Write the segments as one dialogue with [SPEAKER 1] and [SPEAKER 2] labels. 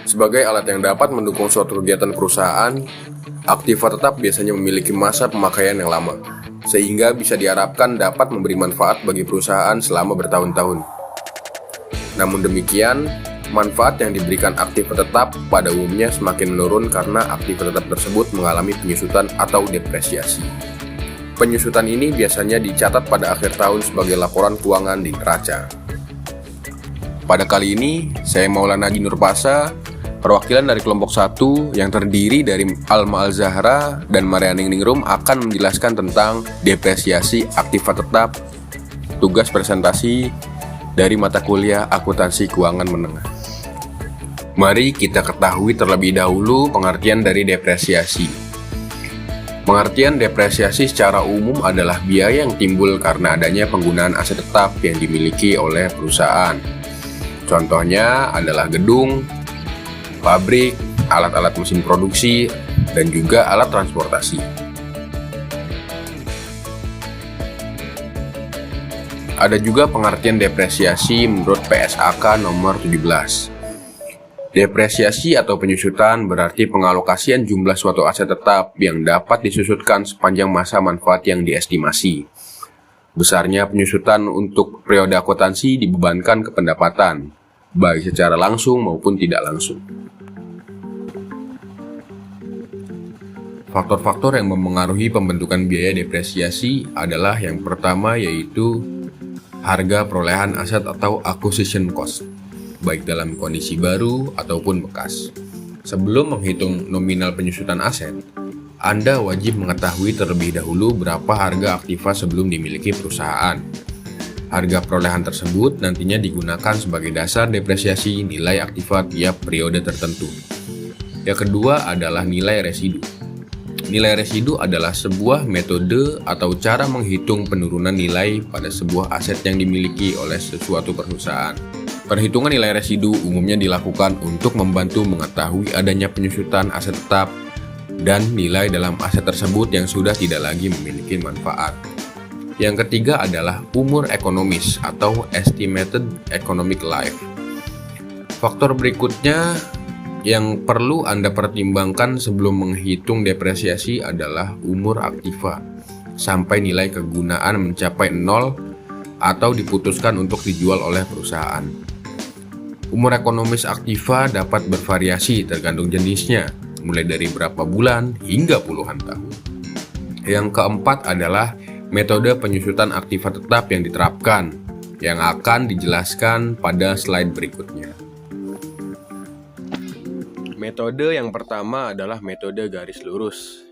[SPEAKER 1] Sebagai alat yang dapat mendukung suatu kegiatan perusahaan, aktiva tetap biasanya memiliki masa pemakaian yang lama, sehingga bisa diharapkan dapat memberi manfaat bagi perusahaan selama bertahun-tahun. Namun demikian, manfaat yang diberikan aktiva tetap pada umumnya semakin menurun karena aktiva tetap tersebut mengalami penyusutan atau depresiasi. Penyusutan ini biasanya dicatat pada akhir tahun sebagai laporan keuangan di neraca. Pada kali ini, saya Maulana Haji Nurpasa, perwakilan dari kelompok 1 yang terdiri dari Alma Al-Zahra dan Mariani Ningrum akan menjelaskan tentang depresiasi aktiva tetap, tugas presentasi dari mata kuliah akuntansi keuangan menengah. Mari kita ketahui terlebih dahulu pengertian dari depresiasi. Pengertian depresiasi secara umum adalah biaya yang timbul karena adanya penggunaan aset tetap yang dimiliki oleh perusahaan. Contohnya adalah gedung, pabrik, alat-alat mesin produksi, dan juga alat transportasi. Ada juga pengertian depresiasi menurut PSAK nomor 17. Depresiasi atau penyusutan berarti pengalokasian jumlah suatu aset tetap yang dapat disusutkan sepanjang masa manfaat yang diestimasi. Besarnya penyusutan untuk periode akuntansi dibebankan ke pendapatan, baik secara langsung maupun tidak langsung. Faktor-faktor yang mempengaruhi pembentukan biaya depresiasi adalah yang pertama yaitu harga perolehan aset atau acquisition cost, baik dalam kondisi baru ataupun bekas. Sebelum menghitung nominal penyusutan aset, Anda wajib mengetahui terlebih dahulu berapa harga aktiva sebelum dimiliki perusahaan. Harga perolehan tersebut nantinya digunakan sebagai dasar depresiasi nilai aktiva tiap periode tertentu. Yang kedua adalah nilai residu. Nilai residu adalah sebuah metode atau cara menghitung penurunan nilai pada sebuah aset yang dimiliki oleh sesuatu perusahaan. Perhitungan nilai residu umumnya dilakukan untuk membantu mengetahui adanya penyusutan aset tetap dan nilai dalam aset tersebut yang sudah tidak lagi memiliki manfaat. Yang ketiga adalah umur ekonomis atau estimated economic life. Faktor berikutnya yang perlu Anda pertimbangkan sebelum menghitung depresiasi adalah umur aktiva sampai nilai kegunaan mencapai 0 atau diputuskan untuk dijual oleh perusahaan. Umur ekonomis aktiva dapat bervariasi tergantung jenisnya, mulai dari berapa bulan hingga puluhan tahun. Yang keempat adalah metode penyusutan aktiva tetap yang diterapkan, yang akan dijelaskan pada slide berikutnya. Metode yang pertama adalah metode garis lurus.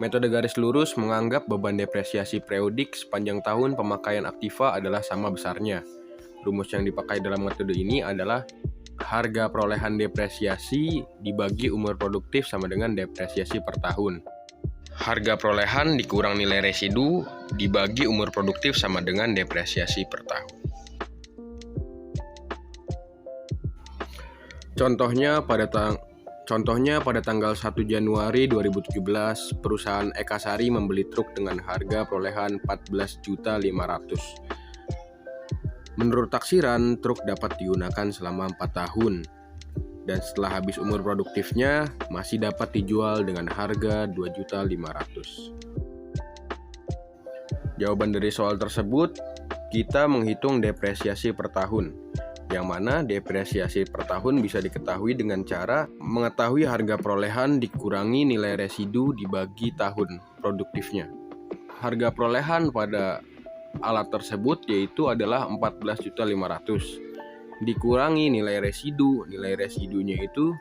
[SPEAKER 1] Metode garis lurus menganggap beban depresiasi periodik sepanjang tahun pemakaian aktiva adalah sama besarnya. Rumus yang dipakai dalam metode ini adalah harga perolehan depresiasi dibagi umur produktif sama dengan depresiasi per tahun. Harga perolehan dikurang nilai residu dibagi umur produktif sama dengan depresiasi per tahun. Contohnya pada tanggal 1 Januari 2017, perusahaan Ekasari membeli truk dengan harga perolehan 14.500.000. Menurut taksiran, truk dapat digunakan selama 4 tahun, dan setelah habis umur produktifnya, masih dapat dijual dengan harga 2.500.000. Jawaban dari soal tersebut, kita menghitung depresiasi per tahun, yang mana depresiasi per tahun bisa diketahui dengan cara mengetahui harga perolehan dikurangi nilai residu dibagi tahun produktifnya. Harga perolehan pada alat tersebut yaitu adalah 14.500.000 dikurangi nilai residu. Nilai residunya itu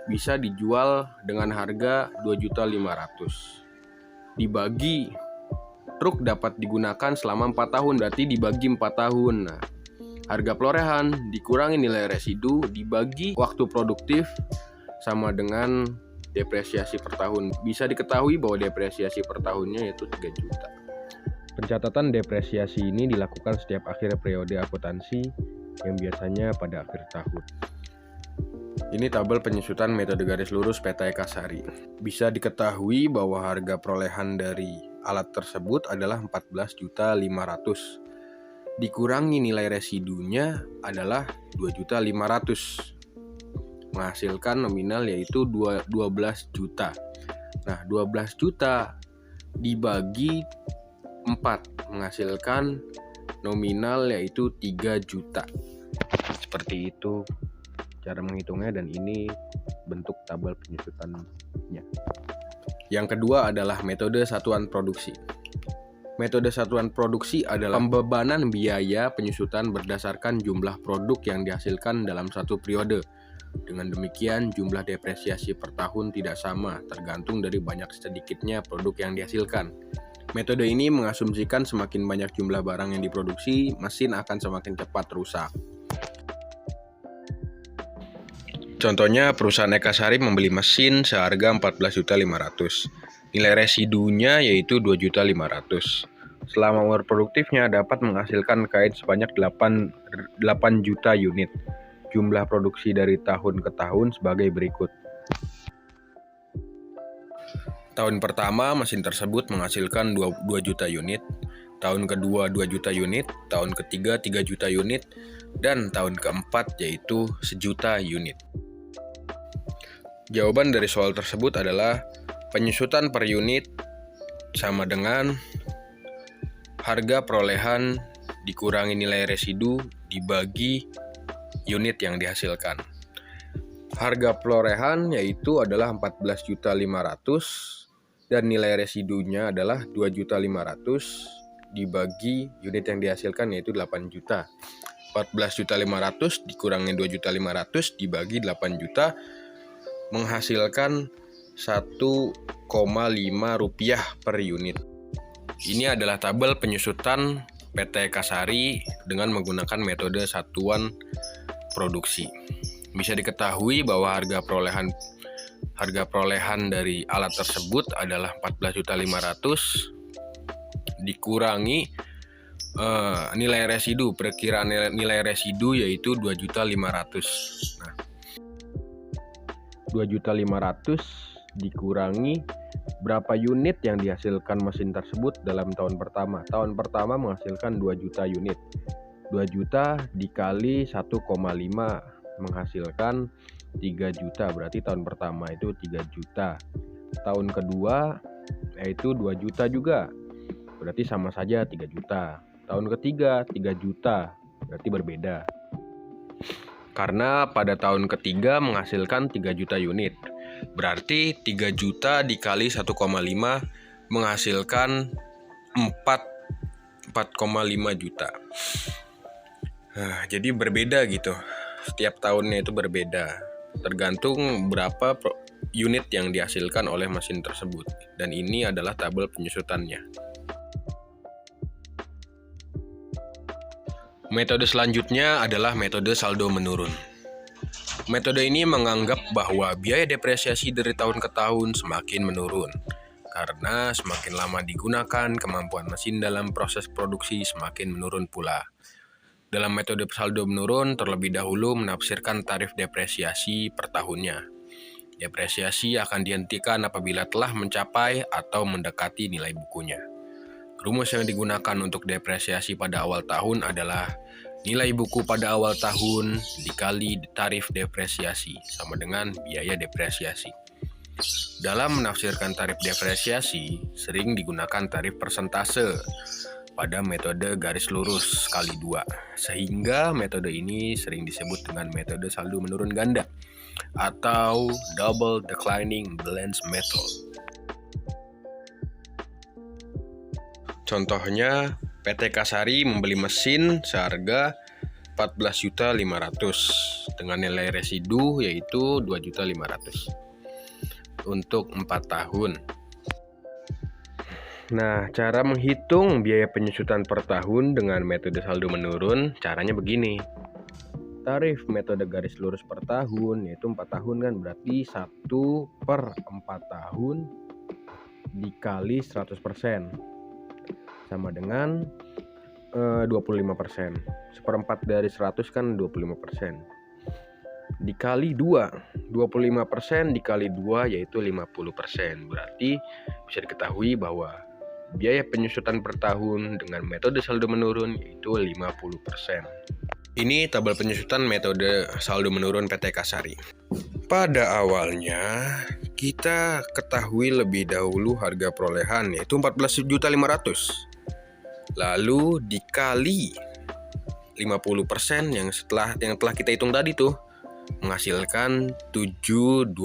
[SPEAKER 1] bisa dijual dengan harga 2.500.000 dibagi truk dapat digunakan selama 4 tahun, berarti dibagi 4 tahun. Nah, harga perolehan dikurangi nilai residu dibagi waktu produktif sama dengan depresiasi per tahun. Bisa diketahui bahwa depresiasi per tahunnya yaitu 3 juta. Pencatatan depresiasi ini dilakukan setiap akhir periode akuntansi yang biasanya pada akhir tahun. Ini tabel penyusutan metode garis lurus PT Ekasari. Bisa diketahui bahwa harga perolehan dari alat tersebut adalah 14.500.000. Dikurangi nilai residunya adalah 2.500.000. menghasilkan nominal yaitu 12 juta. Nah, 12 juta dibagi 4 menghasilkan nominal yaitu 3 juta. Seperti itu cara menghitungnya, dan ini bentuk tabel penyusutannya. Yang kedua adalah metode satuan produksi. Metode satuan produksi adalah pembebanan biaya penyusutan berdasarkan jumlah produk yang dihasilkan dalam satu periode. Dengan demikian, jumlah depresiasi per tahun tidak sama, tergantung dari banyak sedikitnya produk yang dihasilkan. Metode ini mengasumsikan semakin banyak jumlah barang yang diproduksi, mesin akan semakin cepat rusak. Contohnya, perusahaan Eka Sari membeli mesin seharga 14.500.000. Nilai residunya yaitu 2.500.000. Selama umur produktifnya dapat menghasilkan kain sebanyak 8 juta unit. Jumlah produksi dari tahun ke tahun sebagai berikut. Tahun pertama mesin tersebut menghasilkan 2 juta unit, tahun kedua 2 juta unit, tahun ketiga 3 juta unit, dan tahun keempat yaitu 1 juta unit. Jawaban dari soal tersebut adalah penyusutan per unit sama dengan harga perolehan dikurangi nilai residu dibagi unit yang dihasilkan. Harga perolehan yaitu adalah 14.500.000 dan nilai residunya adalah 2.500.000 dibagi unit yang dihasilkan yaitu 8 juta. 14.500.000 dikurangi 2.500.000 dibagi 8 juta menghasilkan 1,5 rupiah per unit. Ini adalah tabel penyusutan PT Eka Sari dengan menggunakan metode satuan produksi. Bisa diketahui bahwa harga perolehan dari alat tersebut adalah 14.500.000 dikurangi nilai residu, perkiraan nilai residu yaitu 2.500.000. Nah, 2.500.000 dikurangi berapa unit yang dihasilkan mesin tersebut dalam tahun pertama. Tahun pertama menghasilkan 2 juta unit. 2 juta dikali 1,5 menghasilkan 3 juta. Berarti tahun pertama itu 3 juta. Tahun kedua yaitu 2 juta juga. Berarti sama saja 3 juta. Tahun ketiga 3 juta. Berarti berbeda. Karena pada tahun ketiga menghasilkan 3 juta unit. Berarti 3 juta dikali 1,5 menghasilkan 4,5 juta. Nah, jadi berbeda gitu. Setiap tahunnya itu berbeda. Tergantung berapa unit yang dihasilkan oleh mesin tersebut. Dan ini adalah tabel penyusutannya. Metode selanjutnya adalah metode saldo menurun. Metode ini menganggap bahwa biaya depresiasi dari tahun ke tahun semakin menurun. Karena semakin lama digunakan, kemampuan mesin dalam proses produksi semakin menurun pula. Dalam metode saldo menurun, terlebih dahulu menafsirkan tarif depresiasi per tahunnya. Depresiasi akan dihentikan apabila telah mencapai atau mendekati nilai bukunya. Rumus yang digunakan untuk depresiasi pada awal tahun adalah nilai buku pada awal tahun dikali tarif depresiasi sama dengan biaya depresiasi. Dalam menafsirkan tarif depresiasi, sering digunakan tarif persentase pada metode garis lurus kali 2, sehingga metode ini sering disebut dengan metode saldo menurun ganda atau double declining balance method. Contohnya, PT Eka Sari membeli mesin seharga 14.500.000 dengan nilai residu yaitu 2.500.000 untuk 4 tahun. Nah, cara menghitung biaya penyusutan per tahun dengan metode saldo menurun, caranya begini. Tarif metode garis lurus per tahun yaitu 4 tahun kan, berarti 1/4 tahun dikali 100%. Sama dengan 25%. 1/4 dari 100 kan 25%. Dikali 2. 25% dikali 2 yaitu 50%. Berarti bisa diketahui bahwa biaya penyusutan per tahun dengan metode saldo menurun yaitu 50%. Ini tabel penyusutan metode saldo menurun PT Eka Sari. Pada awalnya, kita ketahui lebih dahulu harga perolehan yaitu 14.500.000. Lalu dikali 50% yang telah kita hitung tadi tuh menghasilkan 7.250.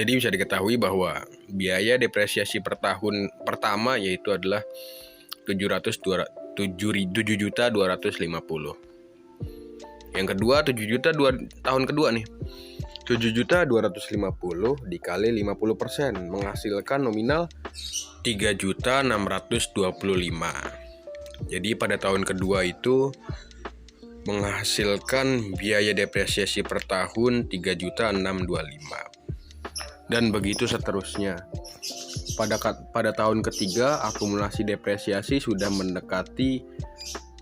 [SPEAKER 1] Jadi bisa diketahui bahwa biaya depresiasi per tahun pertama yaitu adalah 7.250. Yang kedua 7 juta tahun kedua nih. 7.250 dikali 50% menghasilkan nominal 3.625. Jadi pada tahun kedua itu menghasilkan biaya depresiasi per tahun 3.625. Dan begitu seterusnya. Pada tahun ketiga akumulasi depresiasi sudah mendekati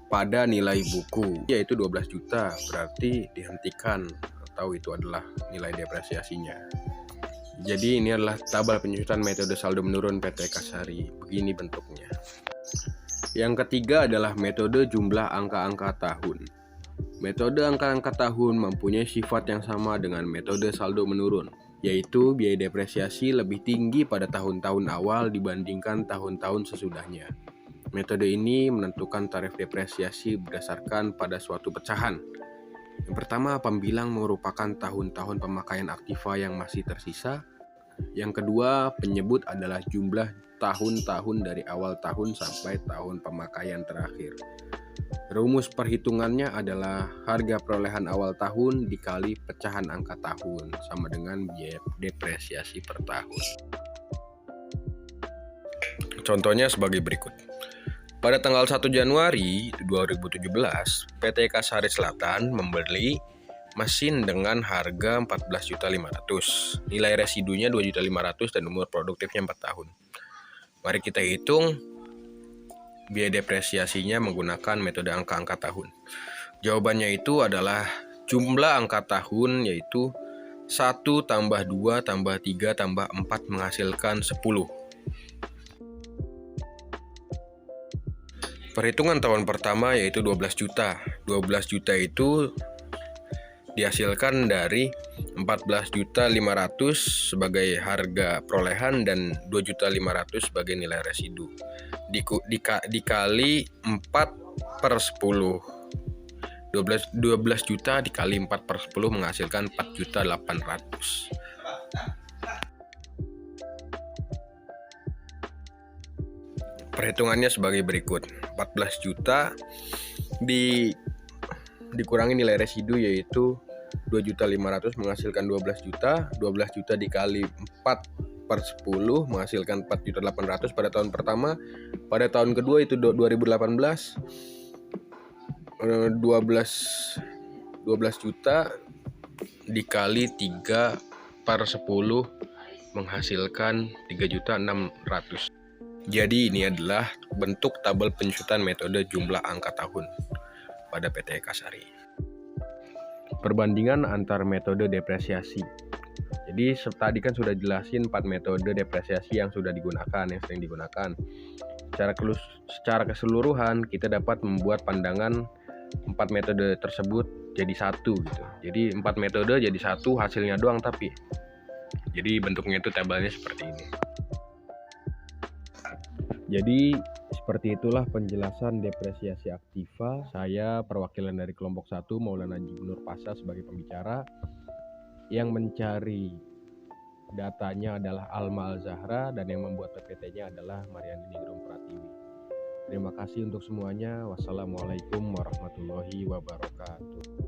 [SPEAKER 1] pada nilai buku yaitu 12 juta, berarti dihentikan atau itu adalah nilai depresiasinya. Jadi ini adalah tabel penyusunan metode saldo menurun PT Eka-Sari. Begini bentuknya. Yang ketiga adalah metode jumlah angka-angka tahun. Metode angka-angka tahun mempunyai sifat yang sama dengan metode saldo menurun, yaitu biaya depresiasi lebih tinggi pada tahun-tahun awal dibandingkan tahun-tahun sesudahnya. Metode ini menentukan tarif depresiasi berdasarkan pada suatu pecahan. Yang pertama, pembilang merupakan tahun-tahun pemakaian aktiva yang masih tersisa. Yang kedua, penyebut adalah jumlah tahun-tahun dari awal tahun sampai tahun pemakaian terakhir. Rumus perhitungannya adalah harga perolehan awal tahun dikali pecahan angka tahun sama dengan biaya depresiasi per tahun. Contohnya sebagai berikut. Pada tanggal 1 Januari 2017, PT Eka-Sari Selatan membeli mesin dengan harga 14.500.000. Nilai residunya 2.500.000 dan umur produktifnya 4 tahun. Mari kita hitung biaya depresiasinya menggunakan metode angka-angka tahun. Jawabannya itu adalah jumlah angka tahun yaitu 1 tambah 2 tambah 3 tambah 4 menghasilkan 10. Perhitungan tahun pertama yaitu 12 juta. 12 juta itu dihasilkan dari 14.500.000 sebagai harga perolehan dan 2.500.000 sebagai nilai residu. Dikali 4 per 10. 12 juta dikali 4 per 10 menghasilkan 4.800.000. Perhitungannya sebagai berikut. 14 juta dikurangi nilai residu yaitu 2.500.000 menghasilkan 12 juta. 12 juta dikali 4 per 10 menghasilkan 4.800.000 pada tahun pertama. Pada tahun kedua itu 2018 12 juta dikali 3 per 10 menghasilkan 3.600.000. Jadi ini adalah bentuk tabel penyusunan metode jumlah angka tahun pada PT Eka-Sari. Perbandingan antar metode depresiasi. Jadi tadi kan sudah jelasin 4 metode depresiasi yang sudah digunakan, yang sering digunakan. Secara keseluruhan kita dapat membuat pandangan 4 metode tersebut jadi satu gitu. Jadi 4 metode jadi satu hasilnya doang tapi. Jadi bentuknya itu tabelnya seperti ini. Jadi seperti itulah penjelasan depresiasi aktiva. Saya perwakilan dari kelompok 1 Maulana Nur Pasha sebagai pembicara. Yang mencari datanya adalah Alma Al-Zahra dan yang membuat PPT-nya adalah Mariani Ningrum Pratiwi. Terima kasih untuk semuanya. Wassalamualaikum warahmatullahi wabarakatuh.